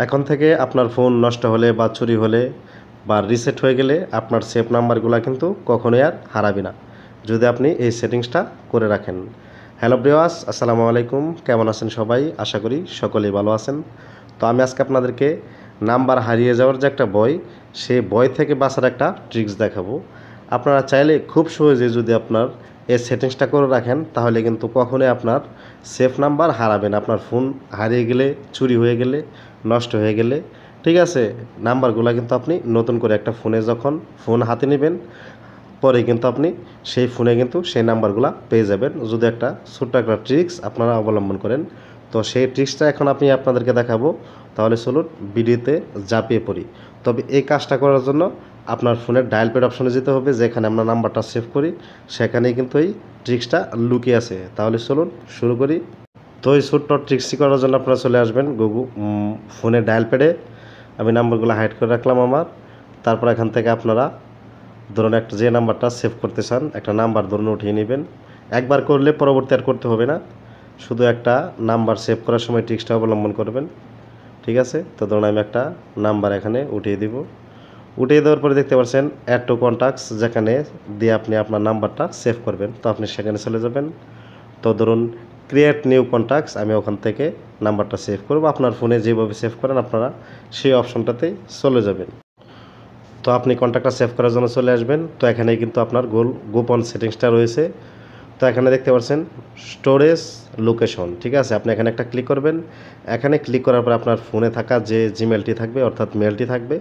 এখন থেকে আপনার ফোন নষ্ট হলে বা চুরি হলে বা রিসেট হয়ে গেলে আপনার সেভ নাম্বারগুলো কিন্তু কখনোই আর হারাবে না, যদি আপনি এই সেটিংসটা করে রাখেন। হ্যালো ভিউয়ার্স, আসসালামু আলাইকুম। কেমন আছেন সবাই? আশা করি সকলেই ভালো আছেন। তো আমি আজকে আপনাদেরকে নাম্বার হারিয়ে যাওয়ার যে একটা ভয়, সেই ভয় থেকে বাঁচার একটা ট্রিক্স দেখাবো। আপনারা চাইলে খুব সহজে যদি আপনার এই সেটিংসটা করে রাখেন, তাহলে কিন্তু কখনোই আপনার সেভ নাম্বার হারাবে না। আপনার ফোন হারিয়ে গেলে, চুরি হয়ে গেলে, নষ্ট হয়ে গেলে, ঠিক আছে, নাম্বারগুলো কিন্তু আপনি নতুন করে একটা ফোনে যখন ফোন হাতে নেবেন, পরে কিন্তু আপনি সেই ফোনে কিন্তু সেই নাম্বারগুলো পেয়ে যাবেন, যদি একটা ছোট্ট একটা ট্রিক্স আপনারা অবলম্বন করেন। তো সেই ট্রিক্সটা এখন আমি আপনাদেরকে দেখাবো। তাহলে চলুন ভিডিওতে ঝাঁপিয়ে পড়ি। তবে এই কাজটা করার জন্য আপনার ফোনের ডায়াল প্যাড অপশনে যেতে হবে, যেখানে আমরা নাম্বারটা সেভ করি, সেখানেই কিন্তু এই ট্রিক্সটা লুকিয়ে আছে। তাহলে চলুন শুরু করি। তো এই ছোট্ট ট্রিক্সটি করার জন্য আপনারা চলে আসবেন ফোনের ডায়াল প্যাডে। আমি নাম্বারগুলো হাইড করে রাখলাম আমার। তারপর এখান থেকে আপনারা ধরুন একটা যে নাম্বারটা সেভ করতে চান, একটা নাম্বার ধরুন উঠিয়ে নেবেন। একবার করলে পরবর্তী আর করতে হবে না, শুধু একটা নাম্বার সেভ করার সময় ট্রিক্সটা অবলম্বন করবেন, ঠিক আছে? তো ধরুন আমি একটা নাম্বার এখানে উঠিয়ে দিব। উঠিয়ে দেওয়ার পরে দেখতে পাচ্ছেন অ্যাড টু কন্ট্যাক্টস, যেখানে দিয়ে আপনি আপনার নাম্বারটা সেভ করবেন। তো আপনি সেখানে চলে যাবেন। তো ধরুন ক্রিয়েট নিউ কন্ট্যাক্টস, আমি ওখান থেকে নাম্বারটা সেভ করব। আপনার ফোনে যেভাবে সেভ করেন আপনারা সেই অপশনটাতেই চলে যাবেন। তো আপনি কন্ট্যাক্টটা সেভ করার জন্য চলে আসবেন। তো এখানে কিন্তু আপনার গোপন সেটিংসটা রয়েছে। তো এখানে দেখতে পাচ্ছেন স্টোরেজ লোকেশন, ঠিক আছে? আপনি এখানে একটা ক্লিক করবেন। এখানে ক্লিক করার পর আপনার ফোনে থাকা যে জিমেলটি থাকবে, অর্থাৎ মেলটি থাকবে,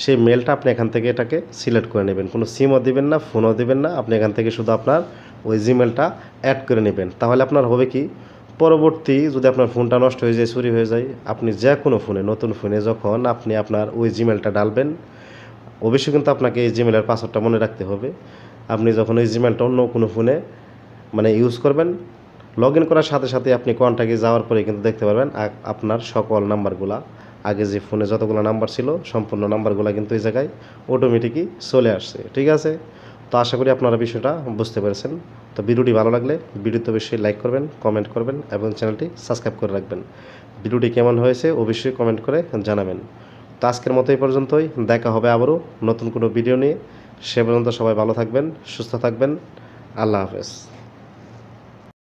সেই মেলটা আপনি এখান থেকে এটাকে সিলেক্ট করে নেবেন। কোনো সিমও দিবেন না, ফোনও দিবেন না, আপনি এখান থেকে শুধু আপনার ওই জিমেলটা অ্যাড করে নেবেন। তাহলে আপনার হবে কি, পরবর্তী যদি আপনার ফোনটা নষ্ট হয়ে যায়, চুরি হয়ে যায়, আপনি যে কোনো ফোনে, নতুন ফোনে যখন আপনি আপনার ওই জিমেলটা ডালবেন, অবশ্যই কিন্তু আপনাকে এই জিমেলের পাসওয়ার্ডটা মনে রাখতে হবে। আপনি যখন ওই জিমেলটা অন্য কোনো ফোনে ইউজ করবেন, লগ ইন করার সাথে সাথে আপনি কন্ট্যাক্টে যাওয়ার পরে কিন্তু দেখতে পারবেন আপনার সকল নাম্বারগুলা, আগে যে ফোনে যতগুলো নাম্বার ছিল সম্পূর্ণ নাম্বারগুলো কিন্তু এই জায়গায় অটোমেটিকই চলে আসছে, ঠিক আছে? তো আশা করি আপনারা বিষয়টা বুঝতে পেরেছেন। তো ভিডিওটি ভালো লাগলে ভিডিওতে অবশ্যই লাইক করবেন, কমেন্ট করবেন এবং চ্যানেলটি সাবস্ক্রাইব করে রাখবেন। ভিডিওটি কেমন হয়েছে অবশ্যই কমেন্ট করে জানাবেন। তো আজকের মতো এই পর্যন্তই, দেখা হবে আবারও নতুন কোনো ভিডিও নিয়ে। সে পর্যন্ত সবাই ভালো থাকবেন, সুস্থ থাকবেন। আল্লাহ হাফেজ।